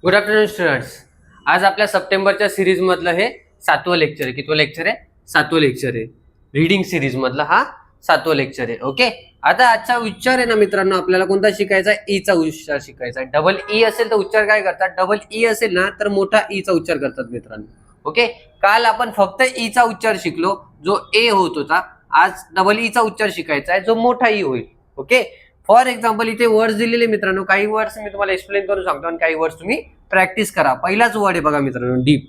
Good afternoon students. आज आपल्या सप्टेंबरच्या सिरीज मधलं हे 7वं लेक्चर आहे. कितवं लेक्चर आहे? 7वं लेक्चर आहे. रीडिंग सिरीज मधला हा 7वं लेक्चर आहे. ओके, आता आजचा उच्चार आहे ना मित्रांनो, आपल्याला कोणता शिकायचा? ईचा उच्चार शिकायचा. डबल ई असेल तर उच्चार काय करतात? डबल ई असेल ना तर मोठा ईचा उच्चार करतात मित्रांनो. ओके, काल आपण फक्त ईचा उच्चार शिकलो, जो ए होत होता. आज डबल ईचा उच्चार शिकायचा आहे, जो मोठा ई होईल. ओके, फॉर एक्झाम्पल इथे वर्ड्स दिलेले मित्रांनो, काही वर्ड्स मी तुम्हाला एक्सप्लेन करून सांगतो आणि काही वर्ड्स तुम्ही प्रॅक्टिस करा. पहिलाच वर्ड आहे बघा मित्रांनो, deep.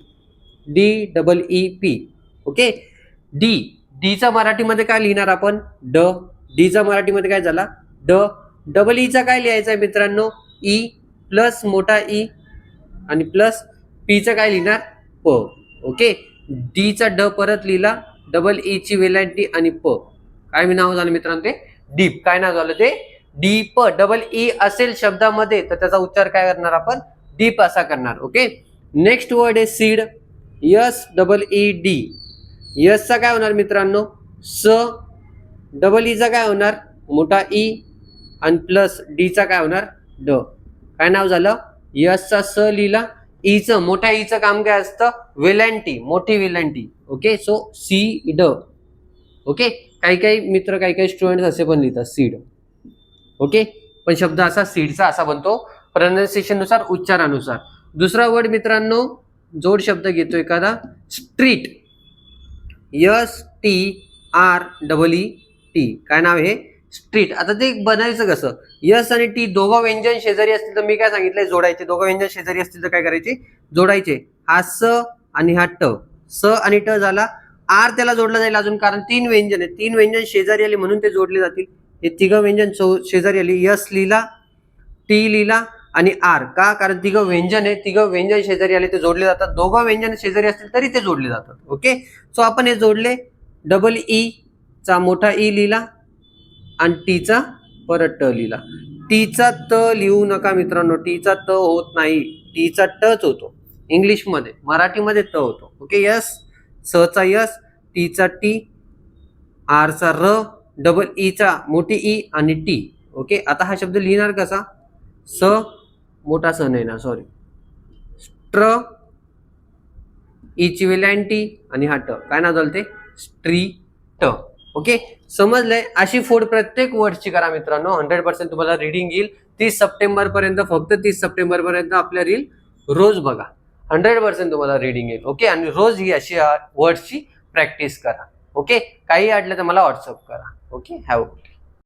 D double E P. Okay, D. डीचा मराठीमध्ये काय लिहिणार आपण? ड. डीचा मराठीमध्ये काय झाला? ड. डबल ईचा काय लिहायचा आहे मित्रांनो? ई प्लस मोठा ई आणि प्लस पीचा काय लिहिणार? प. ओके, डीचा ड परत लिहिला, डबल ई ची वेलांटी आणि प. काय मी नाव झालं मित्रांनो? ते डीप. काय नाव झालं ते? डीप. डबल ई असेल शब्दामध्ये तर त्याचा उच्चार काय करणार आपण? डीप असा करणार. ओके, नेक्स्ट वर्ड आहे seed. S double E D. यसचा काय होणार मित्रांनो? स. डबल ईचा काय होणार? मोठा ई आणि प्लस डीचा काय होणार? ड. काय नाव झालं? यसचा स लिहिला, ईचं मोठ्या ईचं काम काय असतं? वेलांटी, मोठी वेलांटी. ओके, सो सी ड. ओके, काही काही मित्र काही काही स्टुडंट असे पण लिहितात सीड. ओके, पण शब्द असा सीडचा असा बनतो प्रोनाउन्सिएशन नुसार, उच्चारानुसार. दुसरा वर्ड मित्रांनो, जोड शब्द घेतो एखादा, street. Yes T R double E T. काय नाव आहे? स्ट्रीट. आता ते बनायचं कसं? यस आणि टी दोघं व्यंजन शेजारी असतील तर मी काय सांगितलंय? जोडायचे. दोघं व्यंजन शेजारी असतील तर काय करायचे? जोडायचे. हा स आणि हा ट. स आणि ट झाला. आर त्याला जोडला जाईल अजून, कारण तीन व्यंजन आहेत. तीन व्यंजन शेजारी आले म्हणून ते जोडले जातील. हे तिघं व्यंजन शेजारी आली. यस लिहिला, टी लिहिला आणि आर. का? कारण तिघं व्यंजन आहे, तिघं व्यंजन शेजारी आले ते जोडले जातात. दोघं व्यंजन शेजारी असतील तरी ते जोडले जातात. ओके, सो आपण हे जोडले. डबल ई चा मोठा ई लिहिला आणि टीचा परत ट लिहिला. टीचा त लिहू नका मित्रांनो, टीचा त होत नाही, टीचा टच होतो इंग्लिशमध्ये. मराठीमध्ये त होतो. ओके, यस, स चा यस, टीचा टी, आर चा र, डबल ईचा मोठी ई आणि टी. ओके, आता हा शब्द लिहिणार कसा? स मोठा स नाही ना, सॉरी, स्ट्र, ईची वेलांटी आणि हा ट. काय नाव झालं ते? स्ट्रीट. ओके, समजलंय? अशी फोड प्रत्येक वर्डची करा मित्रांनो. 100% तुम्हाला रीडिंग येईल. 30 सप्टेंबर पर्यंत, फक्त 30 सप्टेंबर पर्यंत आपल्या रील रोज बघा. 100% तुम्हाला रीडिंग येईल. ओके, आणि रोज ही अशी वर्ड्सची प्रॅक्टिस करा. ओके, काही अडलं तर मला व्हॉट्सअप करा. Okay, have